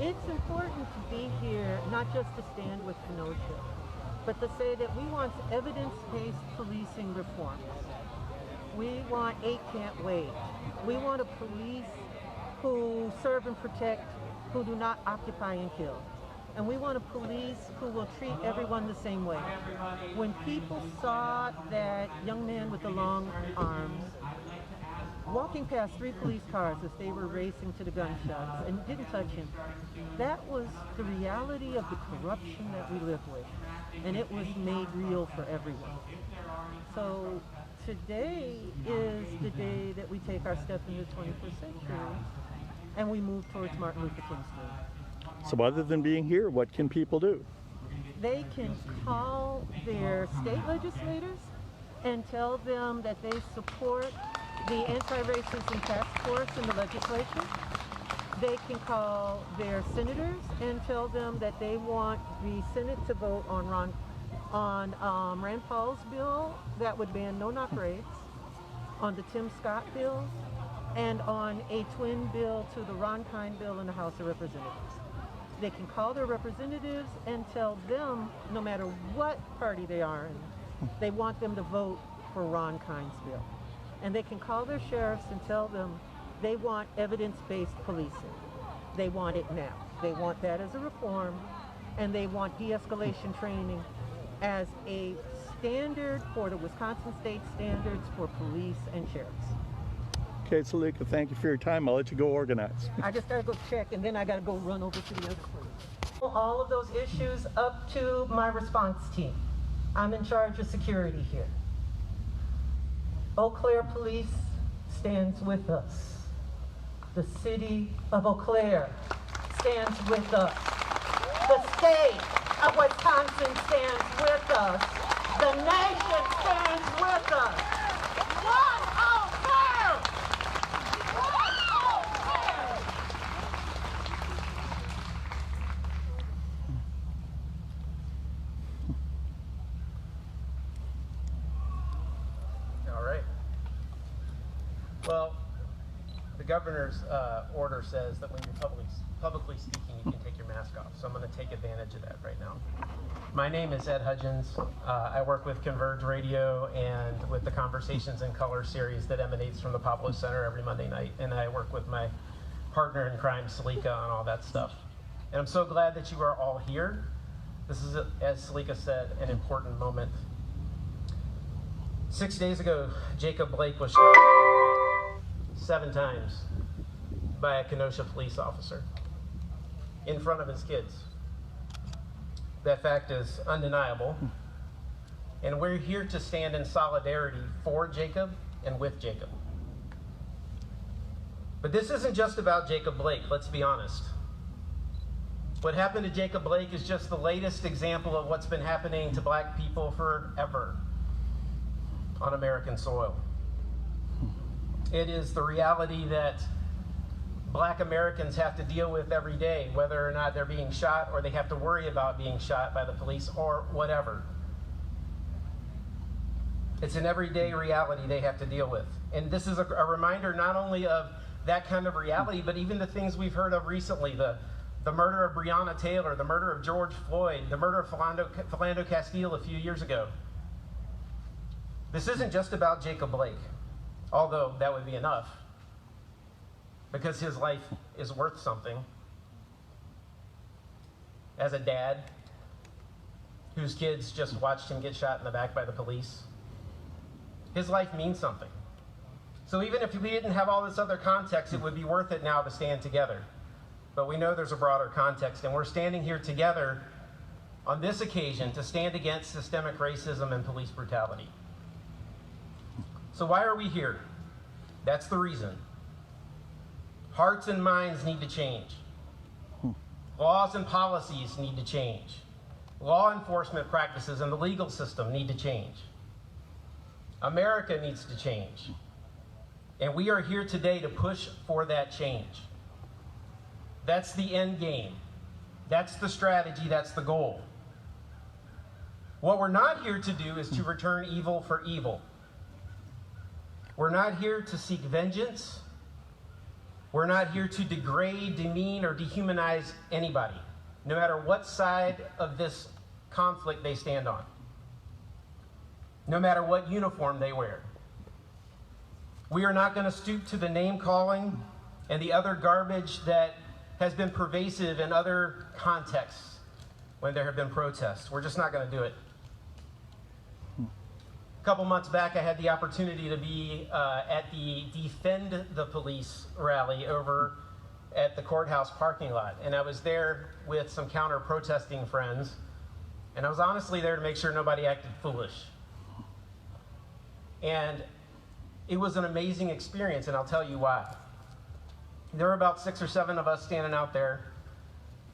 It's important to be here, not just to stand with Kenosha, but to say that we want evidence-based policing reform. We want 8 can't wait. We want a police who serve and protect, who do not occupy and kill. And we want a police who will treat everyone the same way. When people saw that young man with the long arms walking past 3 police cars as they were racing to the gunshots and didn't touch him, that was the reality of the corruption that we live with. And it was made real for everyone. So today is the day that we take our step into the 21st century and we move towards Martin Luther King's dream. So other than being here, what can people do? They can call their state legislators and tell them that they support the anti-racism task force in the legislature. They can call their senators and tell them that they want the Senate to vote on Rand Paul's bill that would ban no-knock raids, on the Tim Scott bill, and on a twin bill to the Ron Kind bill in the House of Representatives. They can call their representatives and tell them, no matter what party they are in, they want them to vote for Ron Kind's bill. And they can call their sheriffs and tell them they want evidence-based policing. They want it now. They want that as a reform, and they want de-escalation training as a standard for the Wisconsin state standards for police and sheriffs. Okay, Salika, thank you for your time. I'll let you go organize. I just gotta go check, and then I gotta go run over to the other place. All of those issues up to my response team. I'm in charge of security here. Eau Claire Police stands with us. The city of Eau Claire stands with us. The state of Wisconsin stands with us. The nation stands with us. One Eau Claire! One Eau Claire! All right. Well, the governor's order says that when you're publicly speaking, you can take your mask off. So I'm going to take advantage of that right now. My name is Ed Hudgens. I work with Converge Radio and with the Conversations in Color series that emanates from the Popolo Center every Monday night. And I work with my partner in crime, Salika, on all that stuff. And I'm so glad that you are all here. This is, as Salika said, an important moment. 6 days ago, Jacob Blake was shot 7 times by a Kenosha police officer in front of his kids. That fact is undeniable, and we're here to stand in solidarity for Jacob and with Jacob. But this isn't just about Jacob Blake, let's be honest. What happened to Jacob Blake is just the latest example of what's been happening to black people forever on American soil. It is the reality that black Americans have to deal with every day, whether or not they're being shot or they have to worry about being shot by the police or whatever. It's an everyday reality they have to deal with. And this is a reminder not only of that kind of reality, but even the things we've heard of recently, the murder of Breonna Taylor, the murder of George Floyd, the murder of Philando Castile a few years ago. This isn't just about Jacob Blake, although that would be enough, because his life is worth something. As a dad whose kids just watched him get shot in the back by the police, his life means something. So even if we didn't have all this other context, it would be worth it now to stand together. But we know there's a broader context, and we're standing here together on this occasion to stand against systemic racism and police brutality. So why are we here? That's the reason. Hearts and minds need to change. Laws and policies need to change. Law enforcement practices and the legal system need to change. America needs to change. And we are here today to push for that change. That's the end game. That's the strategy, that's the goal. What we're not here to do is to return evil for evil. We're not here to seek vengeance. We're not here to degrade, demean, or dehumanize anybody, no matter what side of this conflict they stand on, no matter what uniform they wear. We are not going to stoop to the name calling and the other garbage that has been pervasive in other contexts when there have been protests. We're just not going to do it. A couple months back, I had the opportunity to be at the Defend the Police rally over at the courthouse parking lot. And I was there with some counter-protesting friends. And I was honestly there to make sure nobody acted foolish. And it was an amazing experience, and I'll tell you why. There were about 6 or 7 of us standing out there.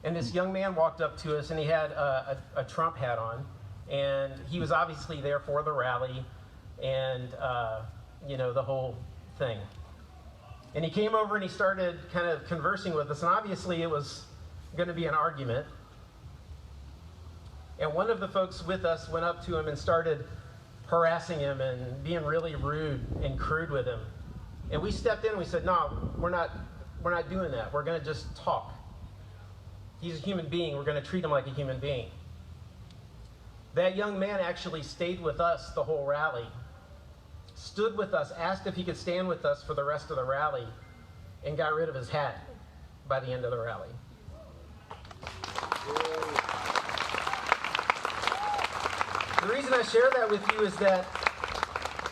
And this young man walked up to us, and he had a Trump hat on. And he was obviously there for the rally and, you know, the whole thing. And he came over and he started kind of conversing with us. And obviously it was going to be an argument. And one of the folks with us went up to him and started harassing him and being really rude and crude with him. And we stepped in and we said, no, we're not doing that. We're going to just talk. He's a human being. We're going to treat him like a human being. That young man actually stayed with us the whole rally, stood with us, asked if he could stand with us for the rest of the rally, and got rid of his hat by the end of the rally. The reason I share that with you is that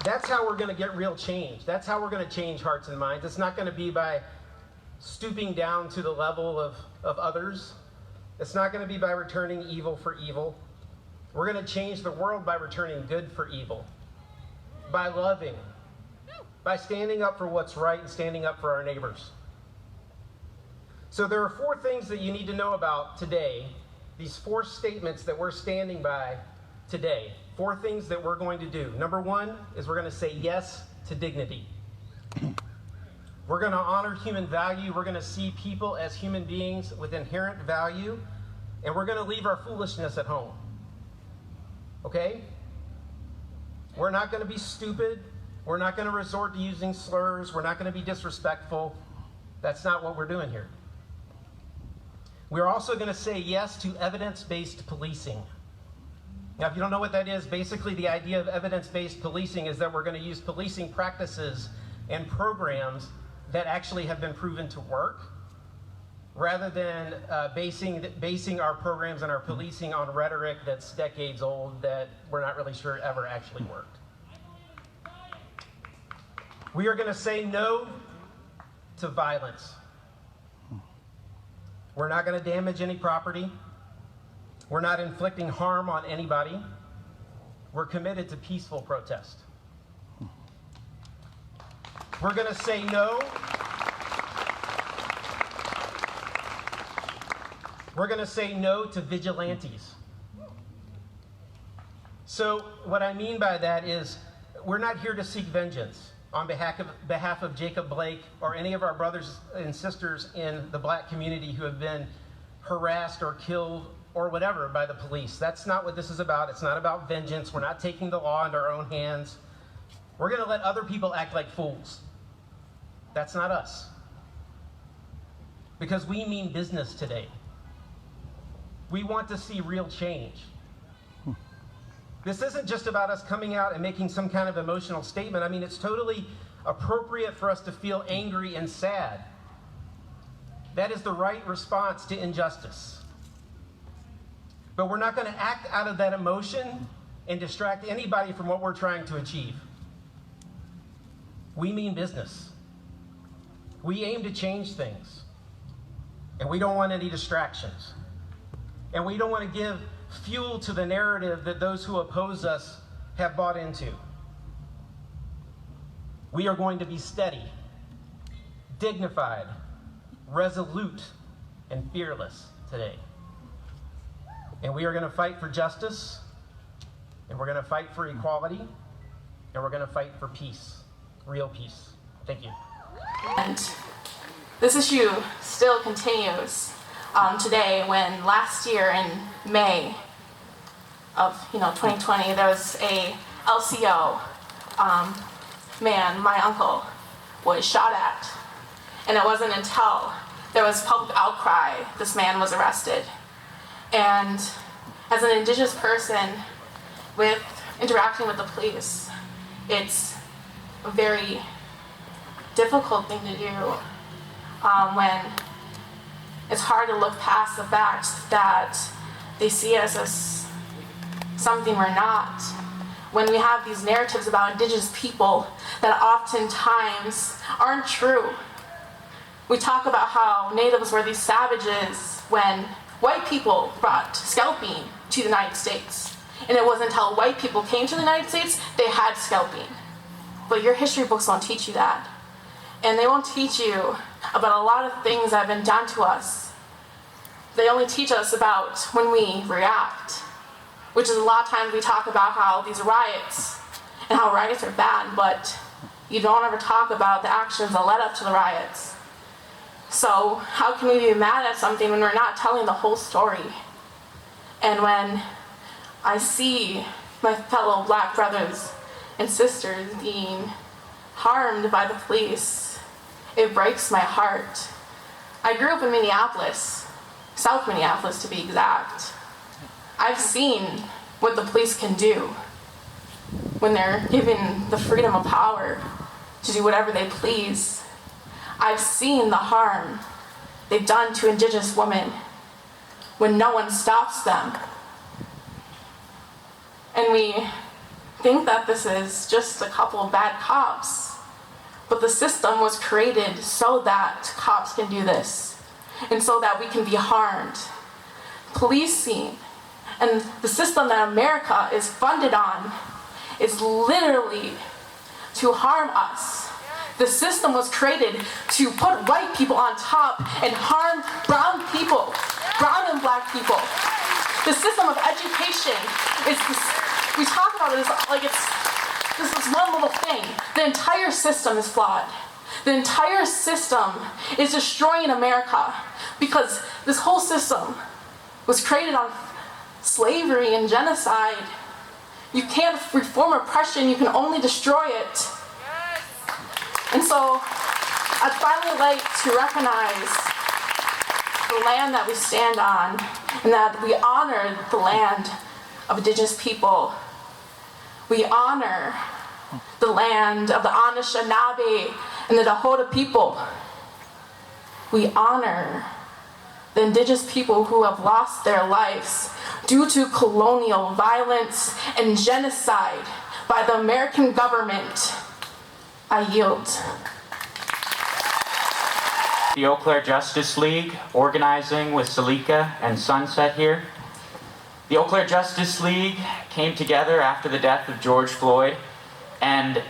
that's how we're going to get real change. That's how we're going to change hearts and minds. It's not going to be by stooping down to the level of others. It's not going to be by returning evil for evil. We're going to change the world by returning good for evil, by loving, by standing up for what's right and standing up for our neighbors. So there are 4 things that you need to know about today, these 4 statements that we're standing by today, 4 things that we're going to do. Number 1 is we're going to say yes to dignity. We're going to honor human value. We're going to see people as human beings with inherent value, and we're going to leave our foolishness at home. Okay? We're not going to be stupid. We're not going to resort to using slurs. We're not going to be disrespectful. That's not what we're doing here. We're also going to say yes to evidence-based policing. Now, if you don't know what that is, basically the idea of evidence-based policing is that we're going to use policing practices and programs that actually have been proven to work, rather than basing our programs and our policing on rhetoric that's decades old that we're not really sure ever actually worked. We are going to say no to violence. We're not going to damage any property. We're not inflicting harm on anybody. We're committed to peaceful protest. We're going to say no. We're going to say no to vigilantes. So what I mean by that is we're not here to seek vengeance on behalf of Jacob Blake or any of our brothers and sisters in the black community who have been harassed or killed or whatever by the police. That's not what this is about. It's not about vengeance. We're not taking the law into our own hands. We're going to let other people act like fools. That's not us. Because we mean business today. We want to see real change. This isn't just about us coming out and making some kind of emotional statement. I mean, it's totally appropriate for us to feel angry and sad. That is the right response to injustice. But we're not going to act out of that emotion and distract anybody from what we're trying to achieve. We mean business. We aim to change things. And we don't want any distractions. And we don't want to give fuel to the narrative that those who oppose us have bought into. We are going to be steady, dignified, resolute, and fearless today. And we are going to fight for justice, and we're going to fight for equality, and we're going to fight for peace, real peace. Thank you. And this issue still continues today, when last year in May of 2020, there was a LCO man, my uncle, was shot at. And it wasn't until there was public outcry this man was arrested. And as an Indigenous person with interacting with the police, it's a very difficult thing to do when it's hard to look past the fact that they see us as something we're not. When we have these narratives about Indigenous people that oftentimes aren't true. We talk about how natives were these savages when white people brought scalping to the United States. And it wasn't until white people came to the United States they had scalping. But your history books won't teach you that. And they won't teach you about a lot of things that have been done to us. They only teach us about when we react, which is a lot of times we talk about how these riots and how riots are bad, but you don't ever talk about the actions that led up to the riots. So how can we be mad at something when we're not telling the whole story? And when I see my fellow Black brothers and sisters being harmed by the police, it breaks my heart. I grew up in Minneapolis, South Minneapolis to be exact. I've seen what the police can do when they're given the freedom of power to do whatever they please. I've seen the harm they've done to Indigenous women when no one stops them. And we think that this is just a couple of bad cops, but the system was created so that cops can do this and so that we can be harmed. Policing and the system that America is funded on is literally to harm us. The system was created to put white people on top and harm brown people, brown and Black people. The system of education is this, we talk about it as like it's this is one little thing. The entire system is flawed. The entire system is destroying America because this whole system was created on slavery and genocide. You can't reform oppression, you can only destroy it. And so I'd finally like to recognize the land that we stand on and that we honor the land of Indigenous people. We honor the land of the Anishinaabe and the Dakota people. We honor the Indigenous people who have lost their lives due to colonial violence and genocide by the American government. I yield. The Eau Claire Justice League, organizing with Salika and Sunset here. The Eau Claire Justice League came together after the death of George Floyd, and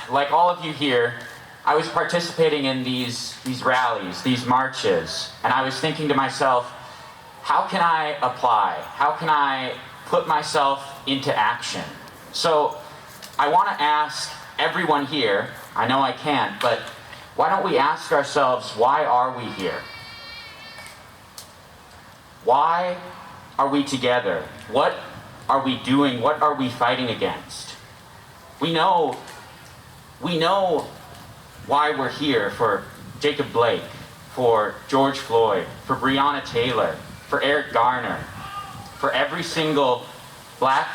like all of you here, I was participating in these rallies, these marches, and I was thinking to myself, how can I apply? How can I put myself into action? So I want to ask everyone here, I know I can't, but why don't we ask ourselves, why are we here? Why are we together? What are we doing? What are we fighting against? We know why we're here for Jacob Blake, for George Floyd, for Breonna Taylor, for Eric Garner, for every single Black,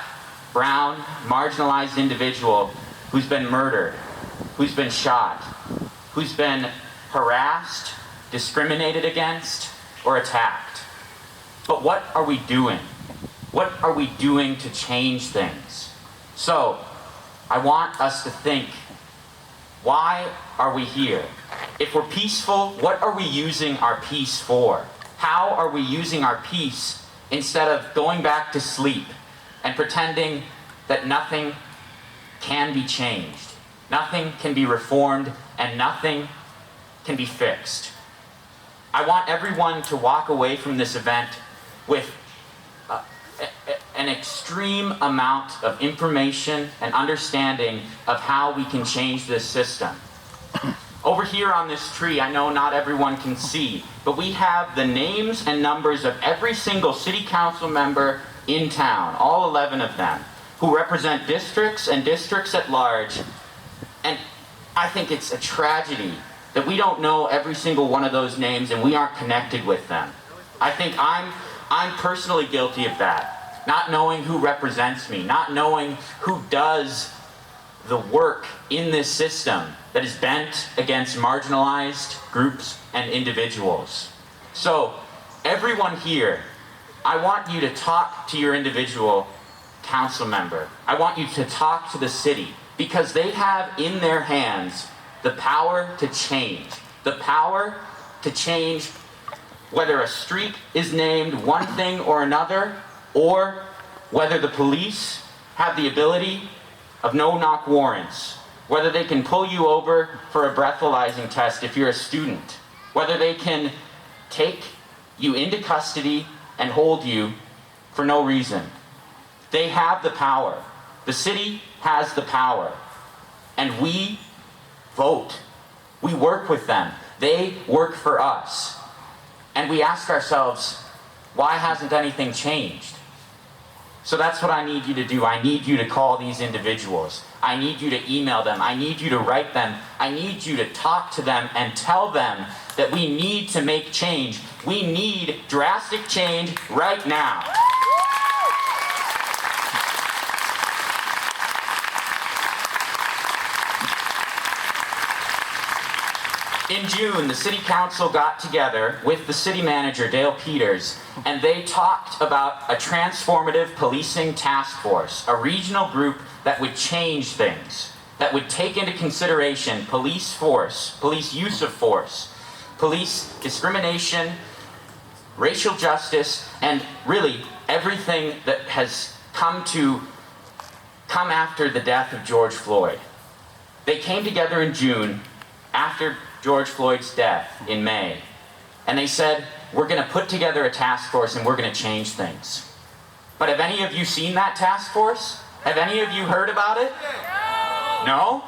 brown, marginalized individual who's been murdered, who's been shot, who's been harassed, discriminated against, or attacked. But what are we doing? What are we doing to change things? So, I want us to think, why are we here? If we're peaceful, what are we using our peace for? How are we using our peace instead of going back to sleep and pretending that nothing can be changed, nothing can be reformed, and nothing can be fixed? I want everyone to walk away from this event with an extreme amount of information and understanding of how we can change this system. Over here on this tree, I know not everyone can see, but we have the names and numbers of every single city council member in town, all 11 of them, who represent districts and districts at large. And I think it's a tragedy that we don't know every single one of those names and we aren't connected with them. I think I'm personally guilty of that. Not knowing who represents me, not knowing who does the work in this system that is bent against marginalized groups and individuals. So, everyone here, I want you to talk to your individual council member. I want you to talk to the city, because they have in their hands the power to change. The power to change whether a street is named one thing or another, or whether the police have the ability of no-knock warrants, whether they can pull you over for a breathalyzing test if you're a student, whether they can take you into custody and hold you for no reason. They have the power. The city has the power. And we vote. We work with them. They work for us. And we ask ourselves, why hasn't anything changed? So that's what I need you to do. I need you to call these individuals. I need you to email them. I need you to write them. I need you to talk to them and tell them that we need to make change. We need drastic change right now. In June, the City Council got together with the City Manager, Dale Peters, and they talked about a transformative policing task force, a regional group that would change things, that would take into consideration police force, police use of force, police discrimination, racial justice, and really everything that has come after the death of George Floyd. They came together in June after George Floyd's death in May, and they said, we're going to put together a task force and we're going to change things. But have any of you seen that task force? Have any of you heard about it? No?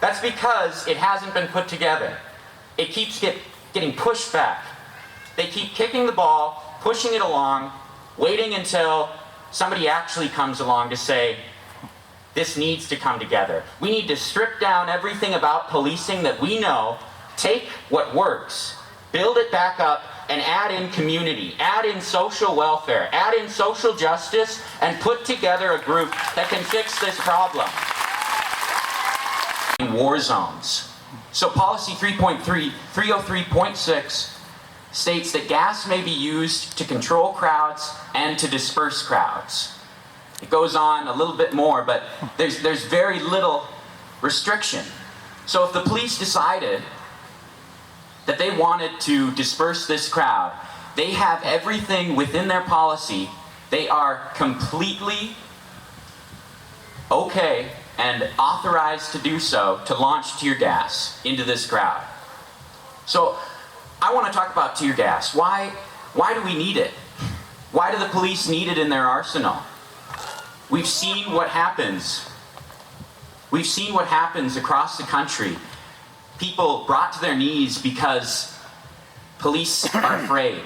That's because it hasn't been put together. It keeps getting pushed back. They keep kicking the ball, pushing it along, waiting until somebody actually comes along to say, this needs to come together. We need to strip down everything about policing that we know, take what works, build it back up, and add in community, add in social welfare, add in social justice, and put together a group that can fix this problem. In war zones. So policy 303.6 states that gas may be used to control crowds and to disperse crowds. It goes on a little bit more, but there's very little restriction. So if the police decided that they wanted to disperse this crowd, they have everything within their policy. They are completely okay and authorized to do so, to launch tear gas into this crowd. So I want to talk about tear gas. Why do we need it? Why do the police need it in their arsenal? We've seen what happens. We've seen what happens across the country. People brought to their knees because police are afraid.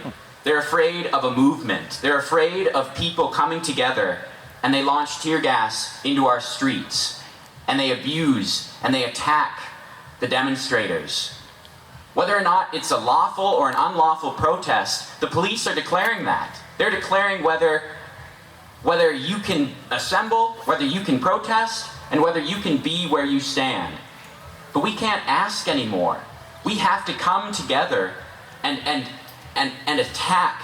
They're afraid of a movement. They're afraid of people coming together, and they launch tear gas into our streets, and they abuse and they attack the demonstrators. Whether or not it's a lawful or an unlawful protest, the police are declaring that. They're declaring whether you can assemble, whether you can protest, and whether you can be where you stand. But we can't ask anymore. We have to come together and attack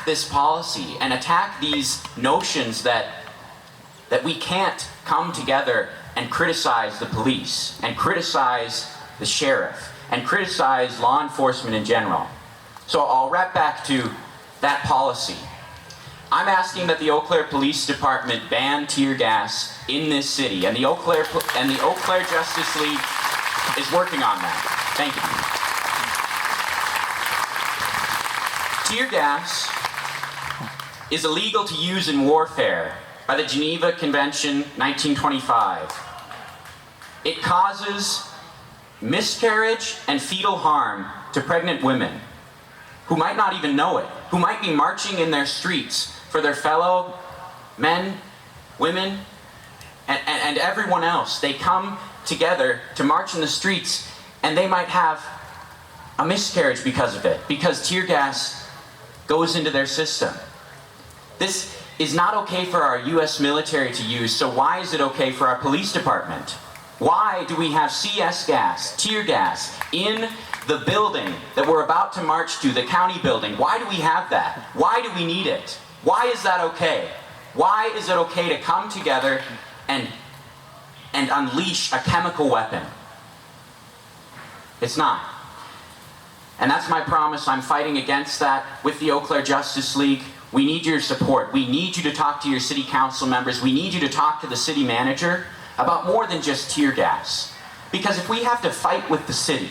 this policy and attack these notions that we can't come together and criticize the police and criticize the sheriff and criticize law enforcement in general. So I'll wrap back to that policy. I'm asking that the Eau Claire Police Department ban tear gas in this city, and the Eau Claire Justice League is working on that. Thank you. Tear gas is illegal to use in warfare by the Geneva Convention 1925. It causes miscarriage and fetal harm to pregnant women who might not even know it, who might be marching in their streets for their fellow men, women, and everyone else. They come together to march in the streets, and they might have a miscarriage because of it, because tear gas goes into their system. This is not okay for our US military to use, so why is it okay for our police department? Why do we have CS gas, tear gas, in the building that we're about to march to, the county building? Why do we have that? Why do we need it? Why is that okay? Why is it okay to come together and unleash a chemical weapon? It's not. And that's my promise. I'm fighting against that with the Eau Claire Justice League. We need your support. We need you to talk to your city council members. We need you to talk to the city manager about more than just tear gas. Because if we have to fight with the city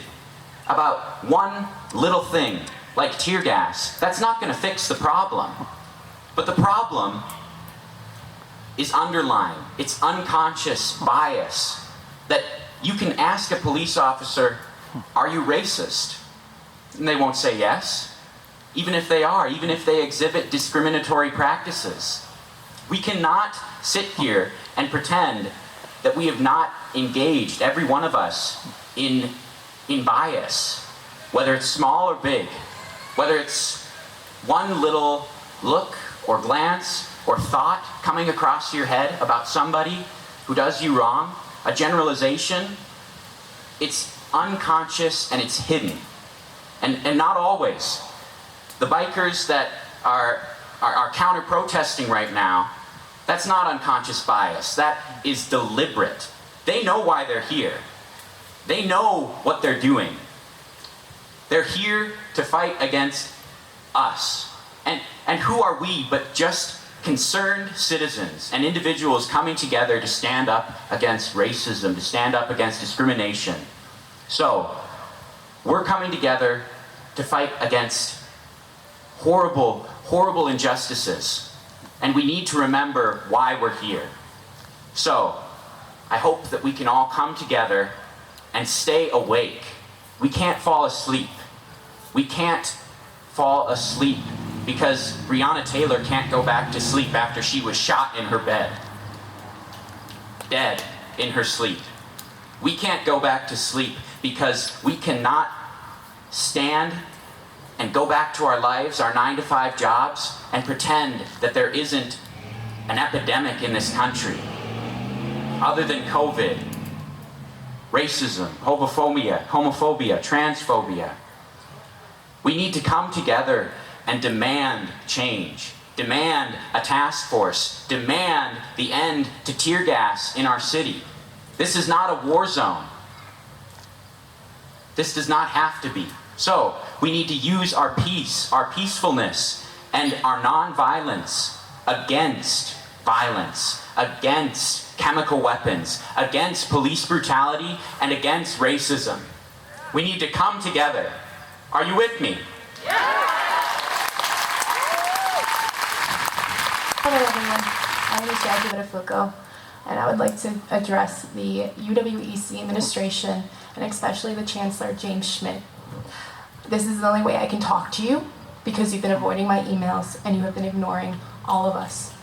about one little thing, like tear gas, that's not going to fix the problem. But the problem is underlying. It's unconscious bias. That you can ask a police officer, are you racist? And they won't say yes. Even if they are, even if they exhibit discriminatory practices. We cannot sit here and pretend that we have not engaged, every one of us, in bias. Whether it's small or big. Whether it's one little look or glance or thought coming across your head about somebody who does you wrong, a generalization, it's unconscious and it's hidden. And not always. The bikers that are counter-protesting right now, that's not unconscious bias. That is deliberate. They know why they're here. They know what they're doing. They're here to fight against us. And who are we but just concerned citizens and individuals coming together to stand up against racism, to stand up against discrimination. So, we're coming together to fight against horrible, horrible injustices. And we need to remember why we're here. So, I hope that we can all come together and stay awake. We can't fall asleep. We can't fall asleep because Breonna Taylor can't go back to sleep after she was shot in her bed. Dead in her sleep. We can't go back to sleep because we cannot stand and go back to our lives, our 9-to-5 jobs, and pretend that there isn't an epidemic in this country. Other than COVID, racism, homophobia, transphobia. We need to come together and demand change. Demand a task force. Demand the end to tear gas in our city. This is not a war zone. This does not have to be. So, we need to use our peace, our peacefulness, and our nonviolence against violence, against chemical weapons, against police brutality, and against racism. We need to come together. Are you with me? Hello everyone, my name is Jackie Fuco, and I would like to address the UWEC administration and especially the Chancellor, James Schmidt. This is the only way I can talk to you because you've been avoiding my emails and you have been ignoring all of us.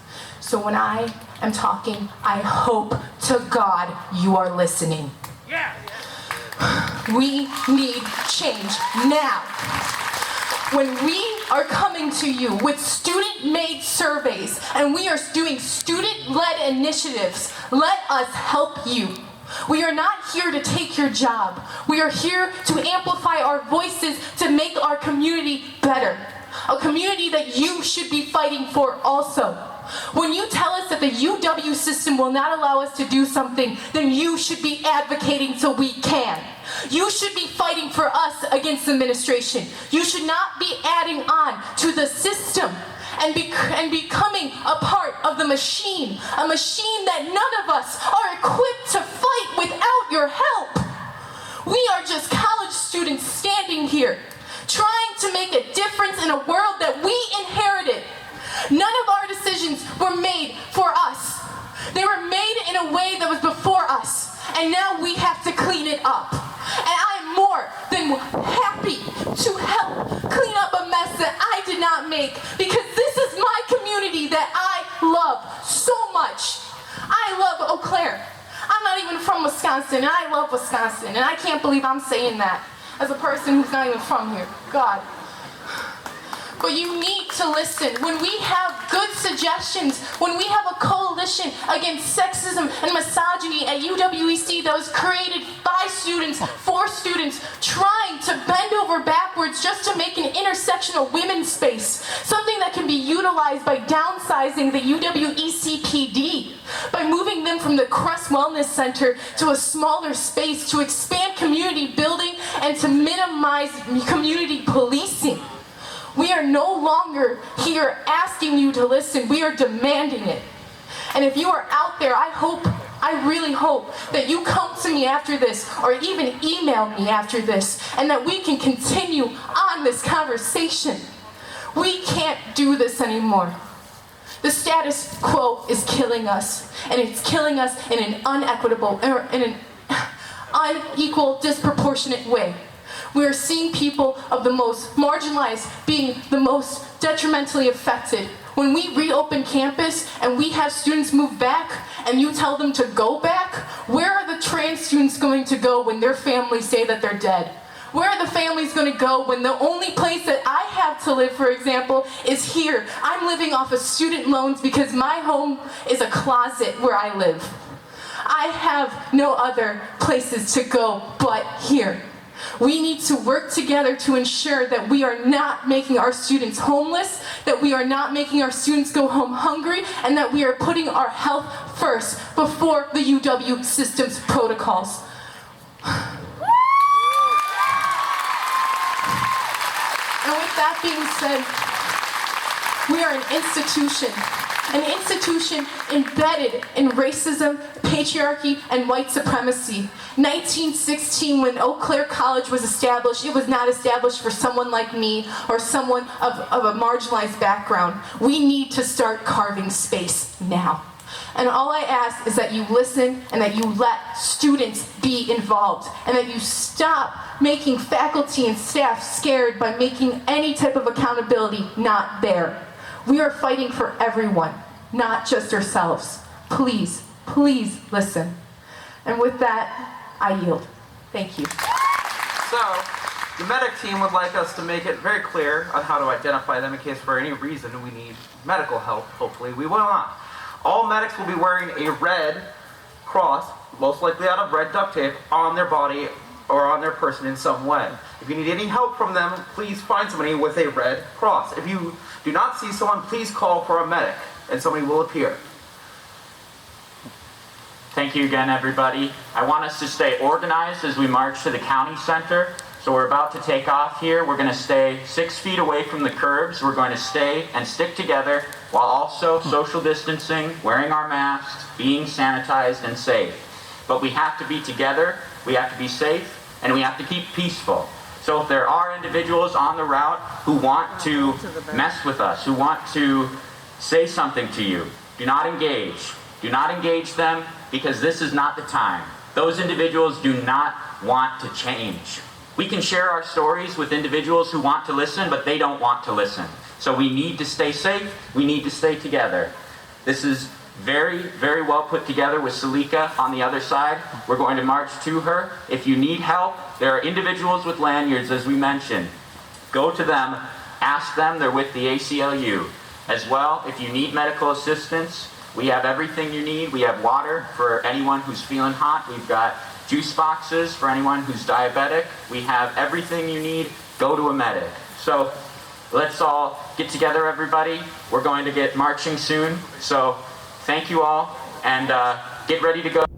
So when I am talking, I hope to God you are listening. We need change now. When we are coming to you with student-made surveys and we are doing student-led initiatives, let us help you. We are not here to take your job. We are here to amplify our voices to make our community better. A community that you should be fighting for also. When you tell us that the UW system will not allow us to do something, then you should be advocating so we can. You should be fighting for us against administration. You should not be adding on to the system and becoming a part of the machine, a machine that none of us are equipped to fight without your help. We are just college students standing here, trying to make a difference in a world that we inherited. None of our decisions were made for us. They were made in a way that was before us, and now we have to clean it up. And I am more than happy to help clean up a mess that I did not make, because this is my community that I love so much. I love Eau Claire. I'm not even from Wisconsin, and I love Wisconsin, and I can't believe I'm saying that. as a person who's not even from here. God. But you need to listen. When we have good suggestions, when we have a coalition against sexism and misogyny at UWEC that was created by students, for students, trying to bend over backwards just to make an intersectional women's space, something that can be utilized by downsizing the UWEC PD, by moving them from the Crest Wellness Center to a smaller space to expand community building and to minimize community policing. We are no longer here asking you to listen, we are demanding it. And if you are out there, I really hope that you come to me after this or even email me after this and that we can continue on this conversation. We can't do this anymore. The status quo is killing us, and it's killing us in an unequal, disproportionate way. We are seeing people of the most marginalized being the most detrimentally affected. When we reopen campus and we have students move back and you tell them to go back, where are the trans students going to go when their families say that they're dead? Where are the families going to go when the only place that I have to live, for example, is here? I'm living off of student loans because my home is a closet where I live. I have no other places to go but here. We need to work together to ensure that we are not making our students homeless, that we are not making our students go home hungry, and that we are putting our health first before the UW system's protocols. And with that being said, we are an institution embedded in racism, patriarchy, and white supremacy. 1916, when Eau Claire College was established, it was not established for someone like me or someone of a marginalized background. We need to start carving space now. And all I ask is that you listen and that you let students be involved and that you stop making faculty and staff scared by making any type of accountability not there. We are fighting for everyone, not just ourselves. Please, please listen. And with that, I yield. Thank you. So, the medic team would like us to make it very clear on how to identify them in case for any reason we need medical help. Hopefully we will not. All medics will be wearing a red cross, most likely out of red duct tape, on their body or on their person in some way. If you need any help from them, please find somebody with a red cross. If you do not see someone, please call for a medic and somebody will appear. Thank you again, everybody. I want us to stay organized as we march to the county center. So we're about to take off here. We're going to stay 6 feet away from the curbs. We're going to stay and stick together while also social distancing, wearing our masks, being sanitized and safe. But we have to be together, we have to be safe, and we have to keep peaceful. So if there are individuals on the route who want to mess with us, who want to say something to you, do not engage. Do not engage them, because this is not the time. Those individuals do not want to change. We can share our stories with individuals who want to listen, but they don't want to listen. So we need to stay safe, we need to stay together. This is very, very well put together with Salika on the other side. We're going to march to her. If you need help, there are individuals with lanyards, as we mentioned. Go to them, ask them, they're with the ACLU. As well, if you need medical assistance, we have everything you need. We have water for anyone who's feeling hot. We've got juice boxes for anyone who's diabetic. We have everything you need. Go to a medic. So let's all get together, everybody. We're going to get marching soon. So thank you all, and get ready to go.